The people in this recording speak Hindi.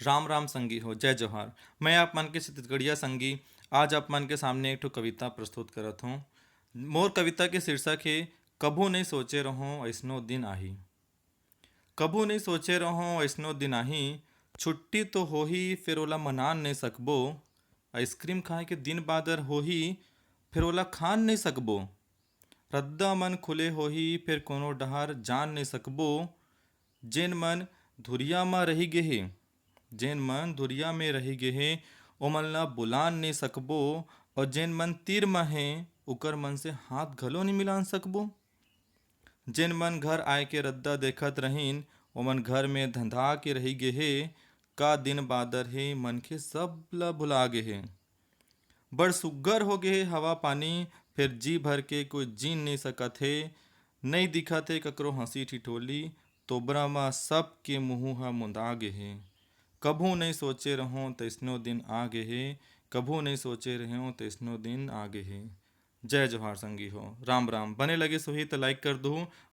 राम राम संगी हो, जय जोहार। मैं आप मन के छत्तीसगढ़िया संगी। आज आप मन के सामने एक ठो कविता प्रस्तुत करत हूँ। मोर कविता के शीर्षक है कभू नहीं सोचे रहो ऐसनो दिन आही। कभू नहीं सोचे रहो ऐसनो दिन आही। छुट्टी तो होही फिर ओला मनान नहीं सकबो। आइसक्रीम खाए के दिन बादर होही फिर ओला खान नहीं सकबो। रद्दा मन खुले होही फिर कोनो डहर जान नहीं सकबो। जेन मन धुरिया म रही गे हे जेन मन दुरिया में रही गे हे ओमन ला बुलान नहीं सकबो। और जेन मन तीर म हे उकर मन से हाथ घलो नहीं मिलान सकबो। जेन मन घर आए के रद्दा देखत रहीन ओमन घर में धंधा के रही गे हे। का दिन बादर हे मन के सब ला भुला गे हे। बड़ सुग्घर हो गे हे हवा पानी फिर जी भर के कोई जीन नहीं सकत हे। नहीं दिखत हे ककरो हंसी ठिठोली तोबरा म सब के मुंह ह मुंदा गे हे। कभू नहीं सोचे रहो तैसनो दिन आगे हे। कभू नहीं सोचे रहो तैसनो दिन आगे हे। जय जोहार संगी हो, राम राम। बने लगे सोही तो लाइक कर दो।